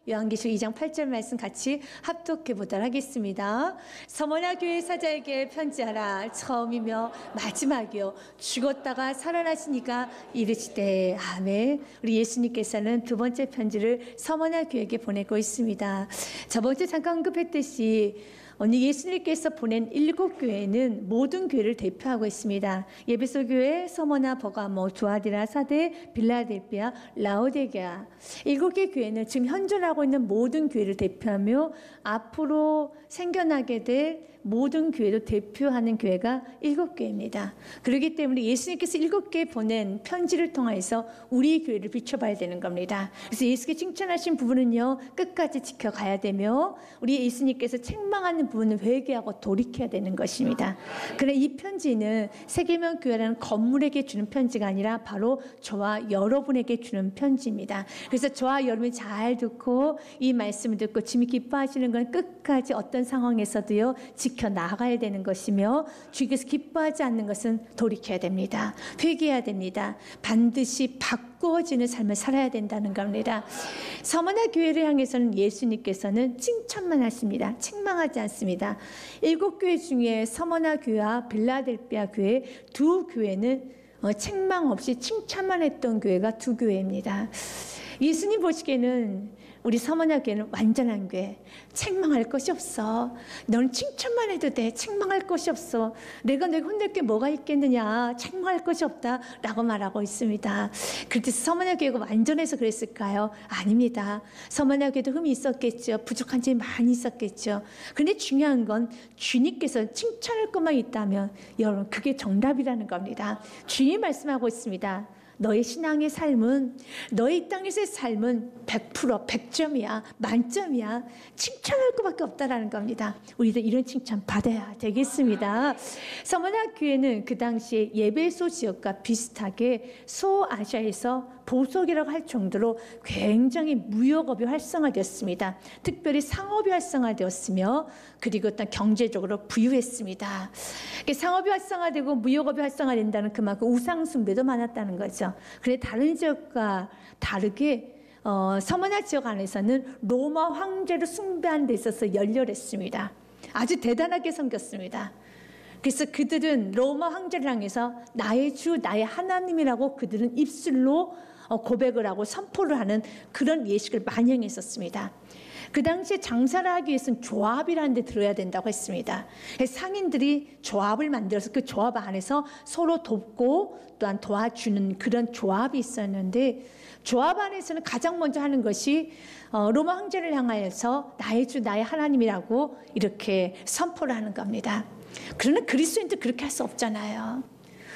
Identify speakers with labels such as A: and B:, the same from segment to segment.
A: 요한계시록 2장 8절 말씀 같이 합독해 보도록 하겠습니다. 서머나 교회 사자에게 편지하라. 처음이며 마지막이요 죽었다가 살아나시니까 이르시되 아멘. 우리 예수님께서는 두 번째 편지를 서머나 교회에게 보내고 있습니다. 저번 주 잠깐 언급했듯이 오늘 예수님께서 보낸 7교회는 모든 교회를 대표하고 있습니다. 예배소 교회, 서머나, 버가모, 두아디라, 사데, 빌라델피아, 라오디게아 7개 교회는 지금 현존하고 있는 모든 교회를 대표하며 앞으로 생겨나게 될 모든 교회도 대표하는 교회가 7교회입니다. 그렇기 때문에 예수님께서 7교회 보낸 편지를 통해서 우리 교회를 비춰봐야 되는 겁니다. 그래서 예수께 칭찬하신 부분은요 끝까지 지켜가야 되며 우리 예수님께서 책망하는 부분은 회개하고 돌이켜야 되는 것입니다. 그러나 이 편지는 세계명 교회라는 건물에게 주는 편지가 아니라 바로 저와 여러분에게 주는 편지입니다. 그래서 저와 여러분이 잘 듣고 이 말씀을 듣고 주님이 기뻐하시는 건 끝까지 어떤 상황에서도요 지켜 나가야 되는 것이며 주께서 기뻐하지 않는 것은 돌이켜야 됩니다. 회개해야 됩니다. 반드시 바꾸어지는 삶을 살아야 된다는 겁니다. 서머나 교회를 향해서는 예수님께서는 칭찬만 하십니다. 책망하지 않습니다. 7교회 중에 서머나 교회와 빌라델피아 교회 두 교회는 책망 없이 칭찬만 했던 교회가 2교회입니다. 예수님 보시기에는 우리 서머나 교회는 완전한 교회. 책망할 것이 없어. 너는 칭찬만 해도 돼. 책망할 것이 없어. 내가 혼낼 게 뭐가 있겠느냐. 책망할 것이 없다 라고 말하고 있습니다. 그런데 서머나 교회가 완전해서 그랬을까요? 아닙니다. 서머나 교회도 흠이 있었겠죠. 부족한 점이 많이 있었겠죠. 그런데 중요한 건 주님께서 칭찬할 것만 있다면 여러분 그게 정답이라는 겁니다. 주님이 말씀하고 있습니다. 너의 신앙의 삶은 너의 땅에서의 삶은 100% 100점이야 만점이야 칭찬할 것밖에 없다라는 겁니다. 우리도 이런 칭찬 받아야 되겠습니다. 서머나 교회는 그 당시에 예배소 지역과 비슷하게 소아시아에서 보석이라고 할 정도로 굉장히 무역업이 활성화되었습니다. 특별히 상업이 활성화되었으며 그리고 어떤 경제적으로 부유했습니다. 상업이 활성화되고 무역업이 활성화된다는 그만큼 우상숭배도 많았다는 거죠. 그런데 다른 지역과 다르게 서머나 지역 안에서는 로마 황제를 숭배하는 데 있어서 열렬했습니다. 아주 대단하게 섬겼습니다. 그래서 그들은 로마 황제를 향해서 나의 주 나의 하나님이라고 그들은 입술로 고백을 하고 선포를 하는 그런 예식을 많이 행했었습니다. 그 당시에 장사를 하기 위해서는 조합이라는 데 들어야 된다고 했습니다. 상인들이 조합을 만들어서 그 조합 안에서 서로 돕고 또한 도와주는 그런 조합이 있었는데 조합 안에서는 가장 먼저 하는 것이 로마 황제를 향하여서 나의 주 나의 하나님이라고 이렇게 선포를 하는 겁니다. 그러나 그리스도인들 그렇게 할 수 없잖아요.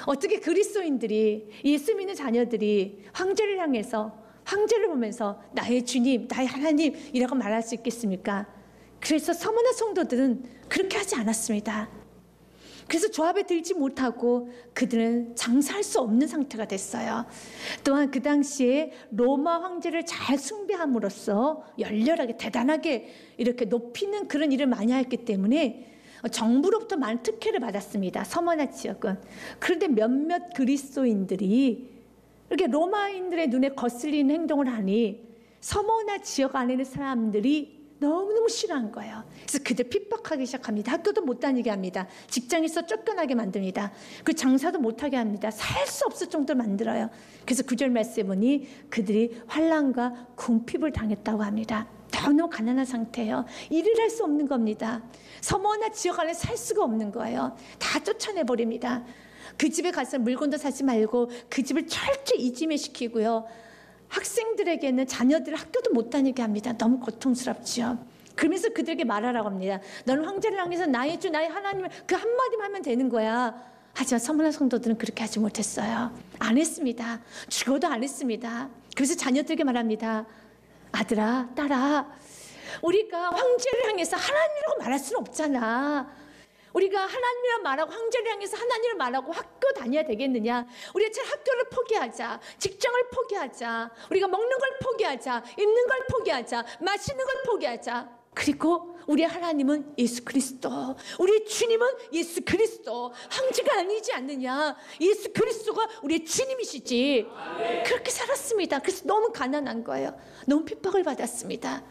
A: 어떻게 그리스도인들이 예수 믿는 자녀들이 황제를 향해서 황제를 보면서 나의 주님, 나의 하나님이라고 말할 수 있겠습니까? 그래서 서머나 성도들은 그렇게 하지 않았습니다. 그래서 조합에 들지 못하고 그들은 장사할 수 없는 상태가 됐어요. 또한 그 당시에 로마 황제를 잘 숭배함으로써 열렬하게 대단하게 이렇게 높이는 그런 일을 많이 했기 때문에 정부로부터 많은 특혜를 받았습니다. 서머나 지역은. 그런데 몇몇 그리스도인들이 이렇게 로마인들의 눈에 거슬리는 행동을 하니 서머나 지역 안에 있는 사람들이 너무너무 싫어한 거예요. 그래서 그들 핍박하기 시작합니다. 학교도 못 다니게 합니다. 직장에서 쫓겨나게 만듭니다. 그 장사도 못하게 합니다. 살 수 없을 정도로 만들어요. 그래서 9절 말씀에 보니 그들이 환난과 궁핍을 당했다고 합니다. 너무 가난한 상태예요. 일을 할 수 없는 겁니다. 서머나 지역 안에 살 수가 없는 거예요. 다 쫓아내버립니다. 그 집에 가서 물건도 사지 말고 그 집을 철저히 이지매시키고요. 학생들에게는 자녀들 학교도 못 다니게 합니다. 너무 고통스럽죠. 그러면서 그들에게 말하라고 합니다. 너는 황제를 향해서 나의 주 나의 하나님을 그 한마디만 하면 되는 거야. 하지만 서머나 성도들은 그렇게 하지 못했어요. 안 했습니다. 죽어도 안 했습니다. 그래서 자녀들에게 말합니다. 아들아, 딸아, 우리가 황제를 향해서 하나님이라고 말할 수는 없잖아. 우리가 하나님이라 말하고 황제를 향해서 하나님을 말하고 학교 다녀야 되겠느냐? 우리가 차라리 학교를 포기하자. 직장을 포기하자. 우리가 먹는 걸 포기하자. 입는 걸 포기하자. 마시는 걸 포기하자. 그리고 우리 하나님은 예수 그리스도, 우리 주님은 예수 그리스도, 황제가 아니지 않느냐. 예수 그리스도가 우리의 주님이시지. 그렇게 살았습니다. 그래서 너무 가난한 거예요. 너무 핍박을 받았습니다.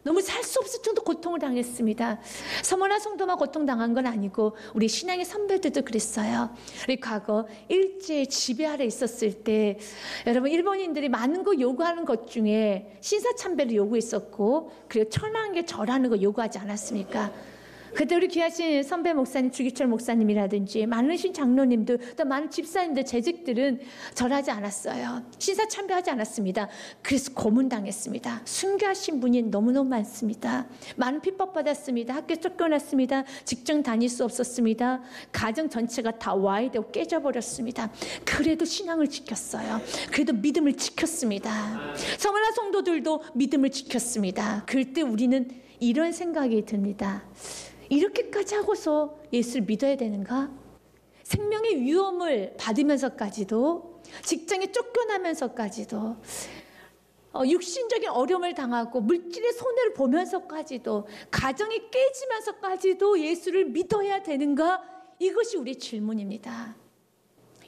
A: 너무 살 수 없을 정도 고통을 당했습니다. 서머나 성도만 고통당한 건 아니고 우리 신앙의 선배들도 그랬어요. 우리 과거 일제 지배 아래 있었을 때 여러분 일본인들이 많은 거 요구하는 것 중에 신사참배를 요구했었고 그리고 천한 개 절하는 거 요구하지 않았습니까? 그때 우리 귀하신 선배 목사님 주기철 목사님이라든지 많으신 장로님들 또 많은 집사님들 재직들은 절하지 않았어요. 신사 참배하지 않았습니다. 그래서 고문당했습니다. 순교하신 분이 너무너무 많습니다. 많은 핍박받았습니다. 학교 쫓겨났습니다. 직장 다닐 수 없었습니다. 가정 전체가 다 와해되고 깨져버렸습니다. 그래도 신앙을 지켰어요. 그래도 믿음을 지켰습니다. 서머나 성도들도 믿음을 지켰습니다. 그럴 때 우리는 이런 생각이 듭니다. 이렇게까지 하고서 예수를 믿어야 되는가? 생명의 위험을 받으면서까지도 직장에 쫓겨나면서까지도 육신적인 어려움을 당하고 물질의 손해를 보면서까지도 가정이 깨지면서까지도 예수를 믿어야 되는가? 이것이 우리의 질문입니다.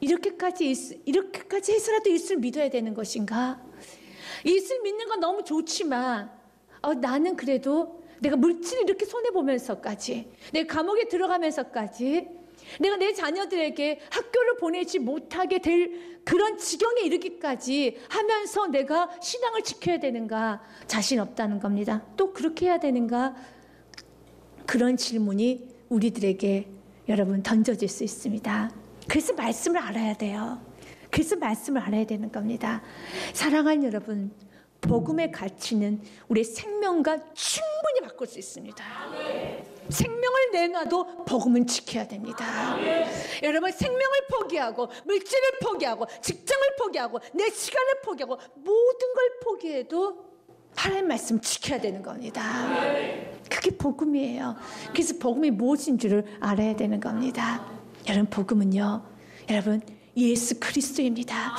A: 이렇게까지 해서라도 예수를 믿어야 되는 것인가? 예수를 믿는 건 너무 좋지만 나는 그래도 내가 물질을 이렇게 손해보면서까지 내가 감옥에 들어가면서까지 내가 내 자녀들에게 학교를 보내지 못하게 될 그런 지경에 이르기까지 하면서 내가 신앙을 지켜야 되는가? 자신 없다는 겁니다. 또 그렇게 해야 되는가? 그런 질문이 우리들에게 여러분 던져질 수 있습니다. 그래서 말씀을 알아야 돼요. 그래서 말씀을 알아야 되는 겁니다. 사랑하는 여러분, 복음의 가치는 우리의 생명과 충분히 바꿀 수 있습니다. 생명을 내놔도 복음은 지켜야 됩니다. 여러분 생명을 포기하고 물질을 포기하고 직장을 포기하고 내 시간을 포기하고 모든 걸 포기해도 하나님 말씀 지켜야 되는 겁니다. 그게 복음이에요. 그래서 복음이 무엇인 줄을 알아야 되는 겁니다. 여러분 복음은요, 여러분 예수 그리스도입니다.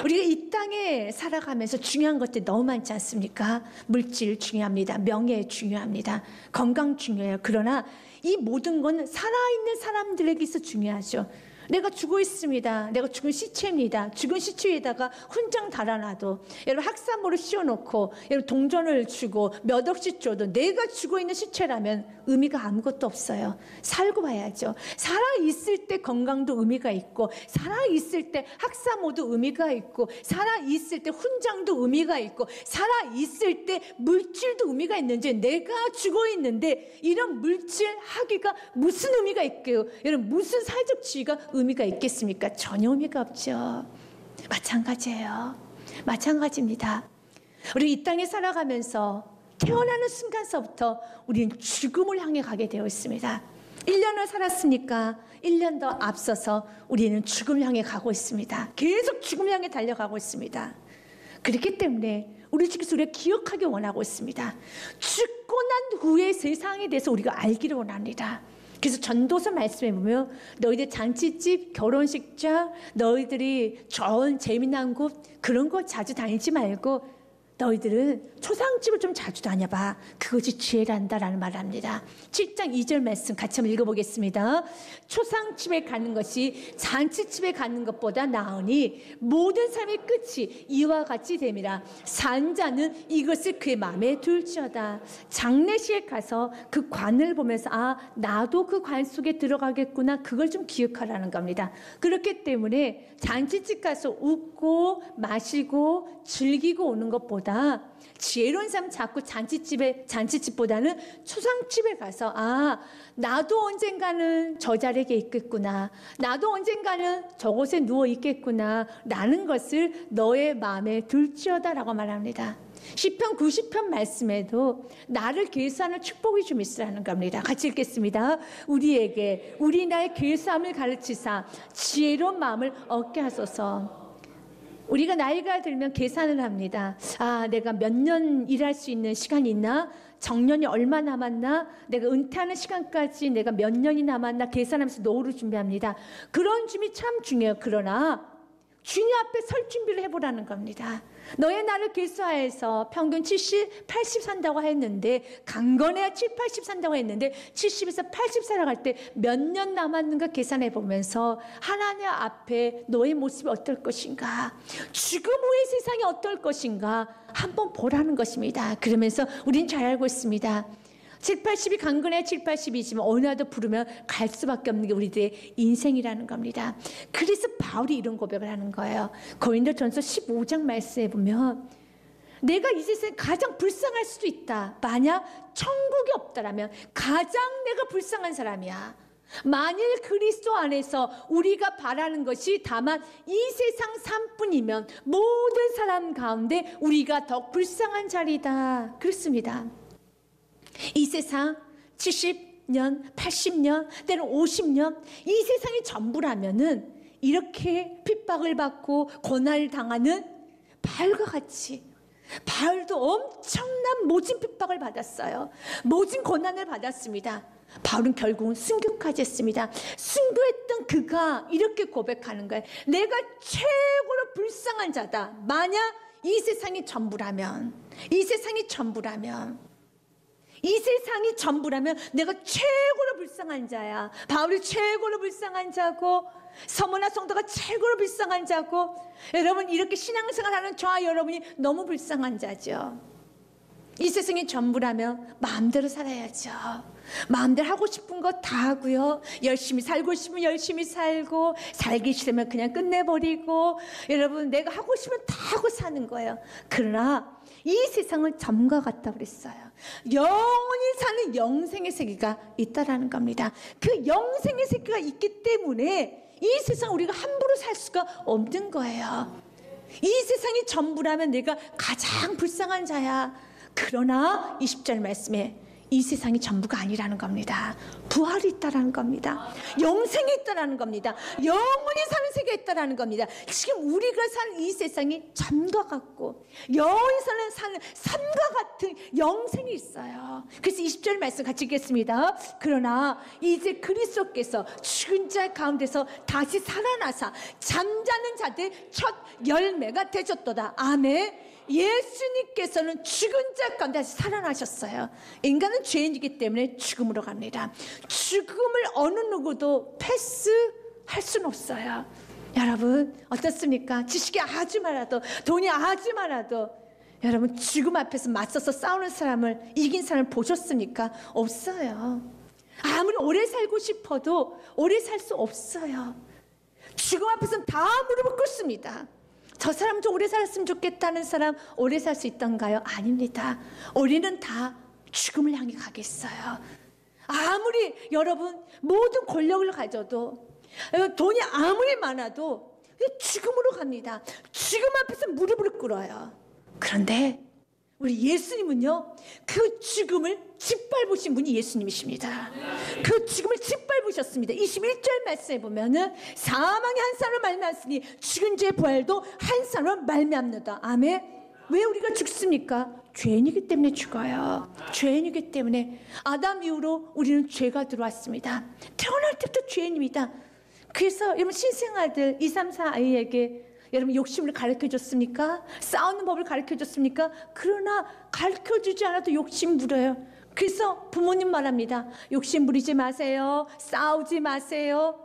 A: 우리가 이 땅에 살아가면서 중요한 것들 너무 많지 않습니까? 물질 중요합니다. 명예 중요합니다. 건강 중요해요. 그러나 이 모든 건 살아있는 사람들에게 있어 중요하죠. 내가 죽어 있습니다. 내가 죽은 시체입니다. 죽은 시체 위에다가 훈장 달아놔도 여러분 학사모를 씌워놓고 여러분 동전을 주고 몇 억씩 줘도 내가 죽어 있는 시체라면 의미가 아무것도 없어요. 살고 봐야죠. 살아있을 때 건강도 의미가 있고 살아있을 때 학사모도 의미가 있고 살아있을 때 훈장도 의미가 있고 살아있을 때 물질도 의미가 있는지 내가 죽어 있는데 이런 물질 하기가 무슨 의미가 있게요? 여러분 무슨 사회적 지위가 의미가 있겠습니까? 전혀 의미가 없죠. 마찬가지예요. 마찬가지입니다. 우리 이 땅에 살아가면서 태어나는 순간서부터 우리는 죽음을 향해 가게 되어 있습니다. 1년을 살았으니까 1년 더 앞서서 우리는 죽음을 향해 가고 있습니다. 계속 죽음을 향해 달려가고 있습니다. 그렇기 때문에 우리 중에서 우리가 기억하기 원하고 있습니다. 죽고 난 후의 세상에 대해서 우리가 알기를 원합니다. 그래서 전도서 말씀에 보면 너희들 잔치집, 결혼식장, 너희들이 좋은 재미난 곳 그런 거 자주 다니지 말고 너희들은 초상집을 좀 자주 다녀봐. 그것이 지혜란다라는 말을 합니다. 7장 2절 말씀 같이 한번 읽어보겠습니다. 초상집에 가는 것이 잔치집에 가는 것보다 나으니 모든 삶의 끝이 이와 같이 됨이라. 산 자는 이것을 그의 마음에 둘지어다. 장례식에 가서 그 관을 보면서 나도 그 관 속에 들어가겠구나. 그걸 좀 기억하라는 겁니다. 그렇기 때문에 잔치집 가서 웃고 마시고 즐기고 오는 것보다 지혜로운 사람 자꾸 잔치집보다는 초상집에 가서 나도 언젠가는 저 자리에 있겠구나. 나도 언젠가는 저곳에 누워 있겠구나. 라는 것을 너의 마음에 둘지어다라고 말합니다. 시편 90편 말씀에도 나를 계수하는 축복이 좀 있으라는 겁니다. 같이 읽겠습니다. 우리에게 우리 나의 계수함을 가르치사 지혜로운 마음을 얻게 하소서. 우리가 나이가 들면 계산을 합니다. 내가 몇 년 일할 수 있는 시간이 있나? 정년이 얼마 남았나? 내가 은퇴하는 시간까지 내가 몇 년이 남았나? 계산하면서 노후를 준비합니다. 그런 준비 참 중요해요. 그러나 주님 앞에 설 준비를 해보라는 겁니다. 너의 나를 계수하여서 평균 70, 80 산다고 했는데, 강건해야 7, 80 산다고 했는데 70에서 80 살아갈 때 몇 년 남았는가 계산해 보면서 하나님 앞에 너의 모습이 어떨 것인가, 죽음 후의 세상이 어떨 것인가 한번 보라는 것입니다. 그러면서 우린 잘 알고 있습니다. 7, 80이 강건해야 7, 80이지만 어느 날도 부르면 갈 수밖에 없는 게 우리들의 인생이라는 겁니다. 그래서 바울이 이런 고백을 하는 거예요. 고린도전서 15장 말씀에 보면 내가 이 세상에 가장 불쌍할 수도 있다. 만약 천국이 없다라면 가장 내가 불쌍한 사람이야. 만일 그리스도 안에서 우리가 바라는 것이 다만 이 세상 삶뿐이면 모든 사람 가운데 우리가 더 불쌍한 자리다. 그렇습니다. 이 세상 70년, 80년, 때는 50년 이 세상이 전부라면은 이렇게 핍박을 받고 고난을 당하는 바울과 같이, 바울도 엄청난 모진 핍박을 받았어요. 모진 고난을 받았습니다. 바울은 결국은 순교까지 했습니다. 순교했던 그가 이렇게 고백하는 거예요. 내가 최고로 불쌍한 자다. 만약 이 세상이 전부라면, 이 세상이 전부라면, 이 세상이 전부라면 내가 최고로 불쌍한 자야. 바울이 최고로 불쌍한 자고, 서머나 성도가 최고로 불쌍한 자고, 여러분 이렇게 신앙생활하는 저와 여러분이 너무 불쌍한 자죠. 이 세상이 전부라면 마음대로 살아야죠. 마음대로 하고 싶은 거 다 하고요. 열심히 살고 싶으면 열심히 살고, 살기 싫으면 그냥 끝내버리고, 여러분 내가 하고 싶으면 다 하고 사는 거예요. 그러나 이 세상은 점과 같다 그랬어요. 영원히 사는 영생의 세계가 있다라는 겁니다. 그 영생의 세계가 있기 때문에 이 세상 우리가 함부로 살 수가 없는 거예요. 이 세상이 전부라면 내가 가장 불쌍한 자야. 그러나 20절 말씀에 이 세상이 전부가 아니라는 겁니다. 부활이 있다라는 겁니다. 영생이 있다라는 겁니다. 영원히 사는 세계가 있다라는 겁니다. 지금 우리가 사는 이 세상이 잠과 같고 영원히 사는 삶과 같은 영생이 있어요. 그래서 20절 말씀 같이 읽겠습니다. 그러나 이제 그리스도께서 죽은 자 가운데서 다시 살아나사 잠자는 자들 첫 열매가 되셨도다. 아멘. 예수님께서는 죽은 자 가운데 살아나셨어요. 인간은 죄인이기 때문에 죽음으로 갑니다. 죽음을 어느 누구도 패스할 수는 없어요. 여러분 어떻습니까? 지식이 아주 많아도, 돈이 아주 많아도, 여러분 죽음 앞에서 맞서서 싸우는 사람을, 이긴 사람을 보셨습니까? 없어요. 아무리 오래 살고 싶어도 오래 살 수 없어요. 죽음 앞에서는 다 무릎을 꿇습니다. 저 사람도 오래 살았으면 좋겠다는 사람 오래 살 수 있던가요? 아닙니다. 우리는 다 죽음을 향해 가겠어요. 아무리 여러분 모든 권력을 가져도, 돈이 아무리 많아도 죽음으로 갑니다. 죽음 앞에서 무릎을 꿇어요. 그런데 우리 예수님은요, 그 죽음을 짓밟으신 분이 예수님이십니다. 그 죽음을 짓밟으셨습니다. 21절 말씀에 보면은 사망이 한 사람을 말미암았으니 죽은 자의 부활도 한 사람을 말미암는다. 아멘. 왜 우리가 죽습니까? 죄인이기 때문에 죽어요. 죄인이기 때문에. 아담 이후로 우리는 죄가 들어왔습니다. 태어날 때부터 죄인입니다. 그래서 여러분 신생아들 2, 3, 4 아이에게 여러분 욕심을 가르쳐줬습니까? 싸우는 법을 가르쳐줬습니까? 그러나 가르쳐주지 않아도 욕심 부려요. 그래서 부모님 말합니다. 욕심 부리지 마세요. 싸우지 마세요.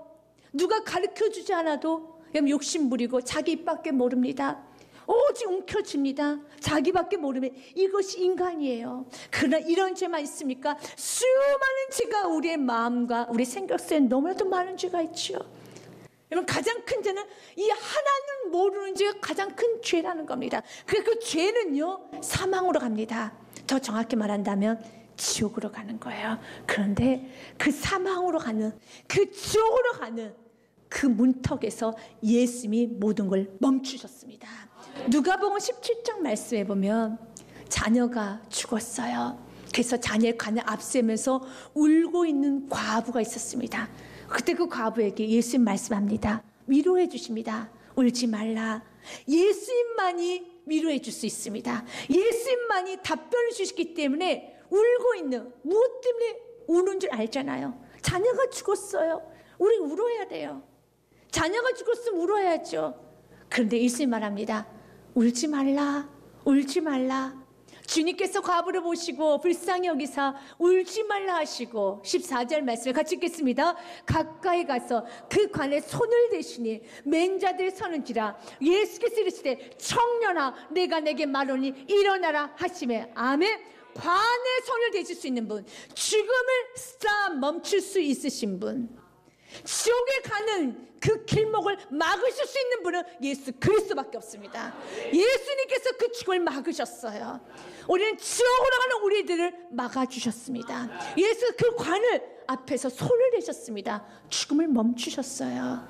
A: 누가 가르쳐주지 않아도 여러분 욕심 부리고 자기 입밖에 모릅니다. 오직 움켜쥡니다. 자기밖에 모르면 이것이 인간이에요. 그러나 이런 죄만 있습니까? 수많은 죄가 우리의 마음과 우리 생각 속에 너무나도 많은 죄가 있죠. 여러분 가장 큰 죄는 이 하나님 모르는 죄가 가장 큰 죄라는 겁니다. 그 죄는요 사망으로 갑니다. 더 정확히 말한다면 지옥으로 가는 거예요. 그런데 그 사망으로 가는, 그 지옥으로 가는 그 문턱에서 예수님이 모든 걸 멈추셨습니다. 누가복음 17장 말씀에 보면 자녀가 죽었어요. 그래서 자녀의 관을 앞세면서 울고 있는 과부가 있었습니다. 그때 그 과부에게 예수님 말씀합니다. 위로해 주십니다. 울지 말라. 예수님만이 위로해 줄 수 있습니다. 예수님만이 답변을 주시기 때문에 울고 있는, 무엇 때문에 우는 줄 알잖아요. 자녀가 죽었어요. 우리 울어야 돼요. 자녀가 죽었으면 울어야죠. 그런데 예수님 말합니다. 울지 말라, 울지 말라. 주님께서 과부를 보시고 불쌍히 여기사 울지 말라 하시고 14절 말씀을 같이 읽겠습니다. 가까이 가서 그 관에 손을 대시니 맹자들이 서는지라. 예수께서 이르시되 청년아 내가 내게 말하니 일어나라 하시매. 아멘. 관에 손을 대실 수 있는 분, 죽음을 싹 멈출 수 있으신 분, 지옥에 가는 그 길목을 막으실 수 있는 분은 예수 그리스도밖에 없습니다. 예수님께서 그 죽음을 막으셨어요. 우리는 지옥으로 가는 우리들을 막아주셨습니다. 예수 그 관을 앞에서 손을 대셨습니다. 죽음을 멈추셨어요.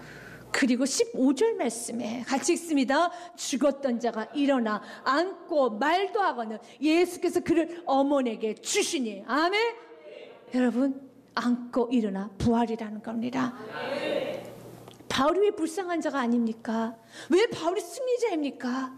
A: 그리고 15절 말씀에 같이 읽습니다. 죽었던 자가 일어나 앉고 말도 하거늘 예수께서 그를 어머니에게 주시니. 아멘. 여러분, 앉고 일어나 부활이라는 겁니다. 바울이 왜 불쌍한 자가 아닙니까? 왜 바울이 승리자입니까?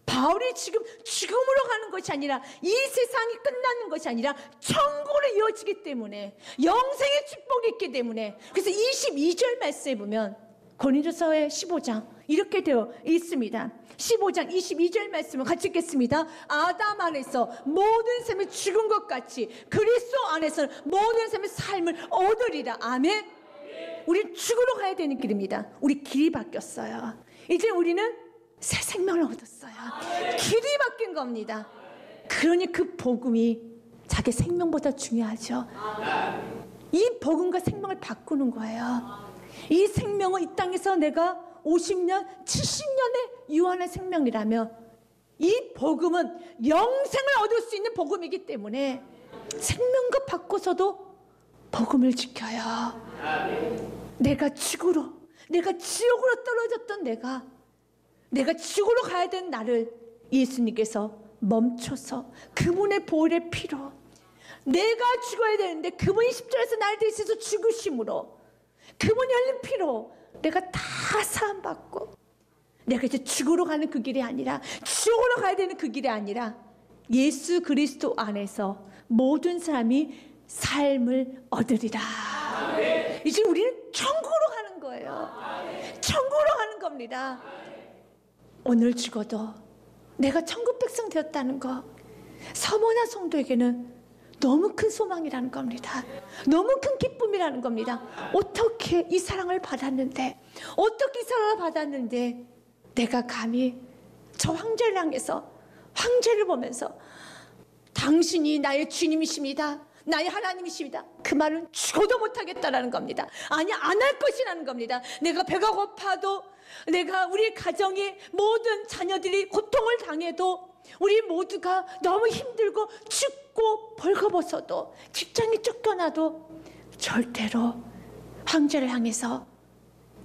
A: 바울이 지금 죽음으로 가는 것이 아니라, 이 세상이 끝나는 것이 아니라 천국으로 이어지기 때문에, 영생의 축복이 있기 때문에. 그래서 22절 말씀에 보면 고린도서의 15장 이렇게 되어 있습니다. 15장 22절 말씀을 같이 읽겠습니다. 아담 안에서 모든 샘이 죽은 것 같이 그리스도 안에서는 모든 샘의 삶을 얻으리라. 아멘. 우리는 죽으러 가야 되는 길입니다. 우리 길이 바뀌었어요. 이제 우리는 새 생명을 얻었어요. 길이 바뀐 겁니다. 그러니 그 복음이 자기 생명보다 중요하죠. 이 복음과 생명을 바꾸는 거예요. 이 생명은 이 땅에서 내가 50년, 70년의 유한한 생명이라면, 이 복음은 영생을 얻을 수 있는 복음이기 때문에 생명과 바꿔서도 복음을 지켜요. 내가 지옥으로 떨어졌던 내가 지옥으로 가야 되는 나를 예수님께서 멈춰서 그분의 보혈의 피로, 내가 죽어야 되는데 그분이 십자가에서 나를 대신해서 죽으심으로, 그분이 흘린 피로 내가 다 사함받고, 내가 이제 죽으러 가는 그 길이 아니라, 지옥으로 가야 되는 그 길이 아니라, 예수 그리스도 안에서 모든 사람이 삶을 얻으리라. 이제 우리는 천국으로 가는 거예요. 천국으로 가는 겁니다. 오늘 죽어도 내가 천국 백성 되었다는 거, 서머나 성도에게는 너무 큰 소망이라는 겁니다. 너무 큰 기쁨이라는 겁니다. 어떻게 이 사랑을 받았는데, 내가 감히 저 황제를 향해서, 황제를 보면서 당신이 나의 주님이십니다, 나의 하나님이십니다, 그 말은 죽어도 못하겠다라는 겁니다. 아니, 안 할 것이라는 겁니다. 내가 배가 고파도, 내가 우리 가정의 모든 자녀들이 고통을 당해도, 우리 모두가 너무 힘들고 춥고 벌거벗어도, 직장이 쫓겨나도 절대로 황제를 향해서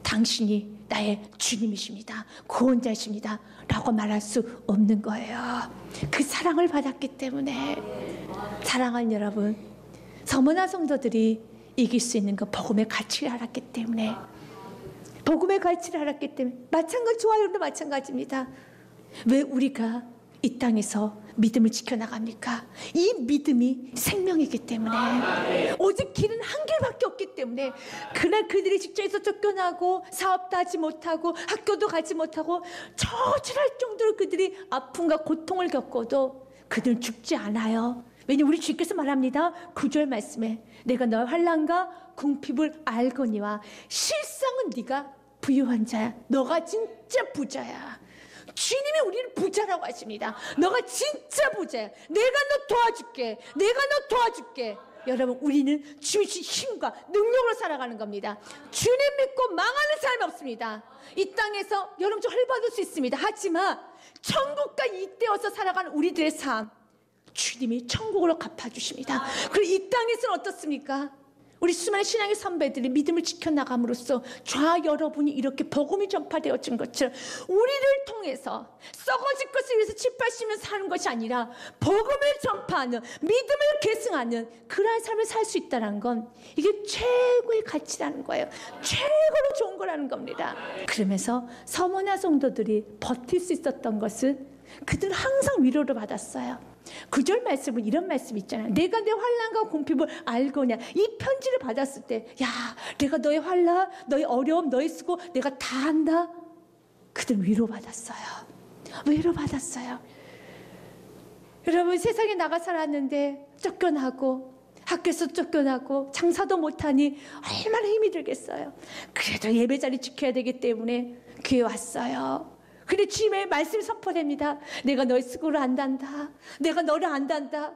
A: 당신이 나의 주님이십니다, 구원자이십니다 라고 말할 수 없는 거예요. 그 사랑을 받았기 때문에. 사랑하는 여러분, 서머나 성도들이 이길 수 있는 건 복음의 가치를 알았기 때문에. 복음의 가치를 알았기 때문에. 마찬가지, 저와 여러분도 마찬가지입니다. 왜 우리가 이 땅에서 믿음을 지켜나갑니까? 이 믿음이 생명이기 때문에. 오직 길은 한 길밖에 없기 때문에. 그날 그들이 직장에서 쫓겨나고 사업도 하지 못하고 학교도 가지 못하고 처절할 정도로 그들이 아픔과 고통을 겪어도 그들은 죽지 않아요. 왜냐하면 우리 주께서 말합니다. 9절 말씀에 내가 너의 환난과 궁핍을 알거니와 실상은 네가 부유한 자야. 너가 진짜 부자야. 주님이 우리를 부자라고 하십니다. 너가 진짜 부자야. 내가 너 도와줄게. 여러분, 우리는 주의 힘과 능력으로 살아가는 겁니다. 주님 믿고 망하는 사람이 없습니다. 이 땅에서 여러분 좀 헐받을 수 있습니다. 하지만 천국과 잇대어서 살아가는 우리들의 삶, 주님이 천국으로 갚아주십니다. 그리고 이 땅에서는 어떻습니까? 우리 수많은 신앙의 선배들이 믿음을 지켜나감으로써 저와 여러분이 이렇게 복음이 전파되어진 것처럼 우리를 통해서 썩어질 것을 위해서 7, 80년 사는 것이 아니라 복음을 전파하는, 믿음을 계승하는 그러한 삶을 살 수 있다는 건 이게 최고의 가치라는 거예요. 최고로 좋은 거라는 겁니다. 그러면서 서머나 성도들이 버틸 수 있었던 것은 그들은 항상 위로를 받았어요. 9절 말씀은 이런 말씀 있잖아요. 내가 내 환난과 궁핍을 알거냐. 이 편지를 받았을 때, 야, 내가 너의 환난, 너의 어려움, 너의 수고 내가 다 안다. 그들 위로받았어요. 위로받았어요. 여러분, 세상에 나가 살았는데 쫓겨나고 학교에서 쫓겨나고 장사도 못하니 얼마나 힘이 들겠어요. 그래도 예배 자리 지켜야 되기 때문에 교회 왔어요. 근데 주님의 말씀이 선포됩니다. 내가 너의 수고를 안단다. 내가 너를 안단다.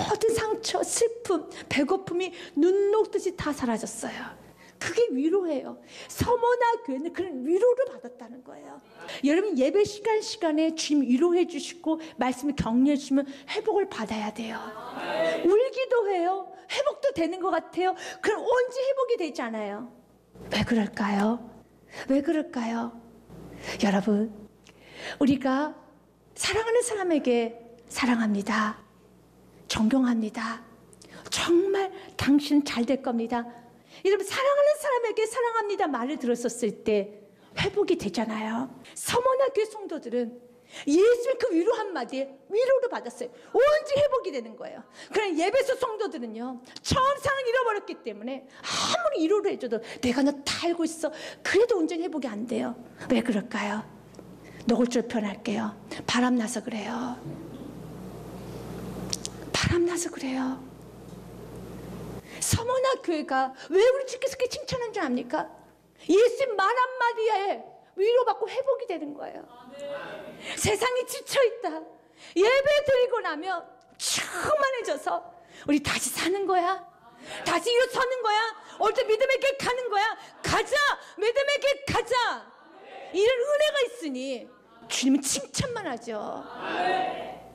A: 모든 상처, 슬픔, 배고픔이 눈 녹듯이 다 사라졌어요. 그게 위로예요. 서머나 교회는 그런 위로를 받았다는 거예요. 여러분, 예배 시간에 주님 위로해 주시고 말씀을 격려해 주시면 회복을 받아야 돼요. 울기도 해요. 회복도 되는 것 같아요. 그럼 언제 회복이 되잖아요. 왜 그럴까요? 왜 그럴까요? 여러분, 우리가 사랑하는 사람에게 사랑합니다. 존경합니다. 정말 당신은 잘 될 겁니다. 여러분, 사랑하는 사람에게 사랑합니다 말을 들었었을 때 회복이 되잖아요. 서머나 교회 성도들은 예수의 그 위로 한마디에 위로를 받았어요. 언제 회복이 되는 거예요. 그럼 예배소 성도들은요, 처음 사랑 잃어버렸기 때문에 아무리 위로를 해줘도 내가 너 다 알고 있어. 그래도 온전히 회복이 안 돼요. 왜 그럴까요? 노골적으로 표현할게요. 바람나서 그래요. 바람나서 그래요. 서머나 교회가 왜 우리 주께서 그렇게 칭찬한 줄 압니까? 예수의 말 한마디에 위로받고 회복이 되는 거예요. 세상이 지쳐있다. 예배 드리고 나면 충만해져서 우리 다시 사는 거야. 다시 일어서는 거야. 오늘 믿음의 길 가는 거야. 가자. 믿음의 길 가자. 이런 은혜가 있으니 주님은 칭찬만 하죠.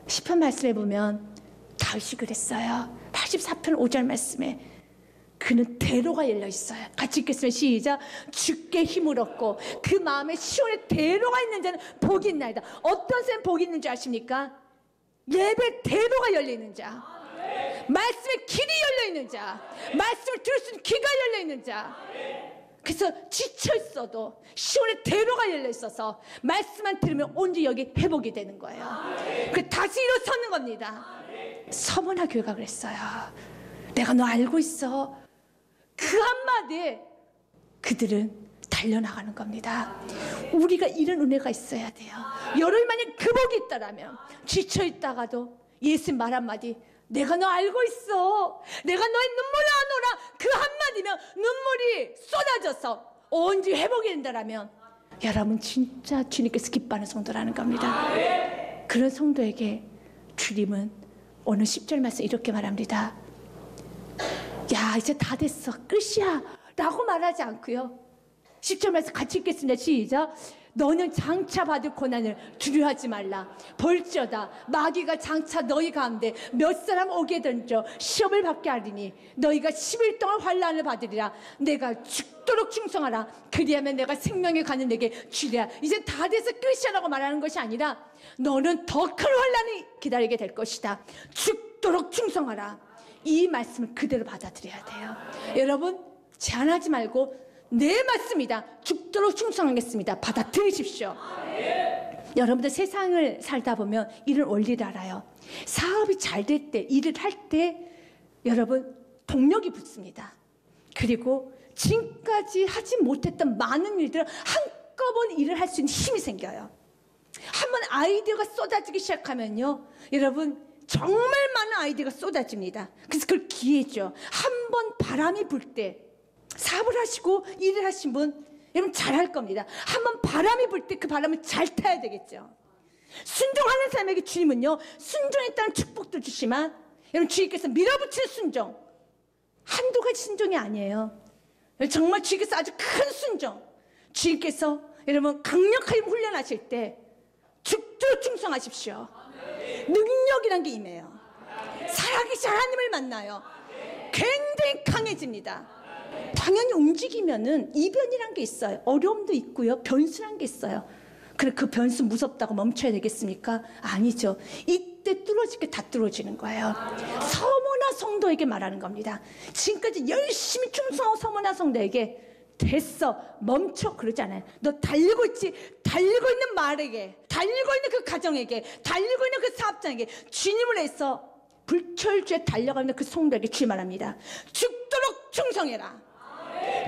A: 시편 말씀에 보면 다윗이 그랬어요. 84편 5절 말씀에 그는 대로가 열려 있어요. 같이 읽겠습니다. 시작. 주께 힘을 얻고 그 마음에 시온에 대로가 있는 자는 복이 있나이다. 어떤 사람 복이 있는 줄 아십니까? 예배 대로가 열려 있는 자, 말씀의 길이 열려 있는 자, 말씀을 들을 수 있는 귀가 열려 있는 자. 그래서 지쳐 있어도 시온에 대로가 열려 있어서 말씀만 들으면 언제 여기 회복이 되는 거예요. 그 다시 일어서는 겁니다. 서머나 교회가 그랬어요. 내가 너 알고 있어. 그 한마디에 그들은 달려나가는 겁니다. 우리가 이런 은혜가 있어야 돼요. 여러분, 만약 그 복이 있다라면 지쳐있다가도 예수님 말 한마디, 내가 너 알고 있어. 내가 너의 눈물을 안오라. 그 한마디면 눈물이 쏟아져서 언제 회복이 된다라면 여러분, 진짜 주님께서 기뻐하는 성도라는 겁니다. 그런 성도에게 주님은 오늘 10절 말씀 이렇게 말합니다. 야, 이제 다 됐어. 끝이야. 라고 말하지 않고요. 10절 말씀 같이 읽겠습니다. 시작. 너는 장차 받을 고난을 두려워하지 말라. 볼지어다 마귀가 장차 너희 가운데 몇 사람 오게 던져 시험을 받게 하리니 너희가 10일 동안 환난을 받으리라. 내가 죽도록 충성하라. 그리하면 내가 생명의 관을 내게 주리라. 이제 다 돼서 끝이라고 말하는 것이 아니라 너는 더 큰 환난이 기다리게 될 것이다. 죽도록 충성하라. 이 말씀을 그대로 받아들여야 돼요. 여러분, 제한하지 말고 내 말씀이다. 죽도록 충성하겠습니다. 받아들이십시오. 여러분들 세상을 살다 보면 이런 원리를 알아요. 사업이 잘 될 때, 일을 할 때 여러분 동력이 붙습니다. 그리고 지금까지 하지 못했던 많은 일들을 한꺼번에 일을 할 수 있는 힘이 생겨요. 한번 아이디어가 쏟아지기 시작하면요, 여러분 정말 많은 아이디어가 쏟아집니다. 그래서 그걸 기회죠. 한번 바람이 불 때 사업을 하시고 일을 하신 분 여러분 잘할 겁니다. 한번 바람이 불 때 그 바람을 잘 타야 되겠죠. 순종하는 사람에게 주님은요, 순종했다는 축복도 주시지만 여러분 주님께서 밀어붙이는 순종, 한두 가지 순종이 아니에요. 정말 주님께서 아주 큰 순종, 주님께서 여러분 강력하게 훈련하실 때 죽도록 충성하십시오. 능력이란 게 임해요. 살아계신 하나님을 만나요. 굉장히 강해집니다. 당연히 움직이면은 이변이란 게 있어요. 어려움도 있고요. 변수란 게 있어요. 그래, 그 변수 무섭다고 멈춰야 되겠습니까? 아니죠. 이때 뚫어질 게 다 뚫어지는 거예요. 서머나 성도에게 말하는 겁니다. 지금까지 열심히 충성하고 서머나 성도에게 됐어, 멈춰, 그러지 않아요. 너 달리고 있지? 달리고 있는 말에게, 달리고 있는 그 가정에게, 달리고 있는 그 사업장에게 주님을 해서 불철주에 달려가는 그 성도에게 주님 말합니다. 죽도록 충성해라.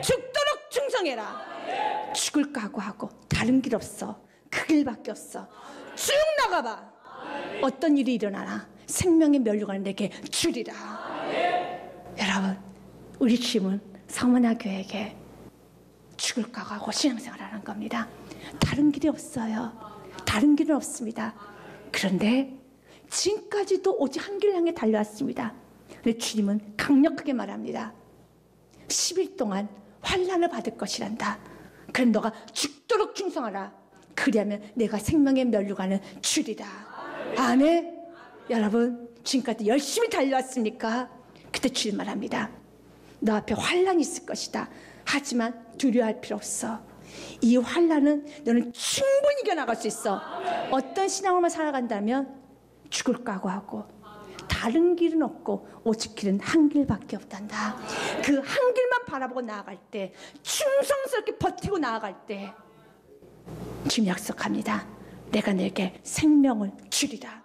A: 죽도록 충성해라. 죽을 각오하고 다른 길 없어. 그 그 길밖에 없어. 쭉 나가봐. 어떤 일이 일어나나 생명의 면류관을 내게 주리라. 여러분, 우리 주님은 성문화 교회에게 죽을 각오하고 신앙생활을 하는 겁니다. 다른 길이 없어요. 다른 길은 없습니다. 그런데 지금까지도 오직 한 길을 향해 달려왔습니다. 근데 주님은 강력하게 말합니다. 10일 동안 환난을 받을 것이란다. 그럼 너가 죽도록 충성하라. 그리하면 내가 생명의 면류관을 주리라. 아멘. 여러분, 지금까지 열심히 달려왔습니까? 그때 주님 말합니다. 너 앞에 환난이 있을 것이다. 하지만 두려워할 필요 없어. 이 환난은 너는 충분히 이겨나갈 수 있어. 어떤 신앙으로만 살아간다면 죽을 각오하고 다른 길은 없고 오직 길은 한 길밖에 없단다. 그 한 길만 바라보고 나아갈 때, 충성스럽게 버티고 나아갈 때 주님 약속합니다. 내가 내게 생명을 주리라.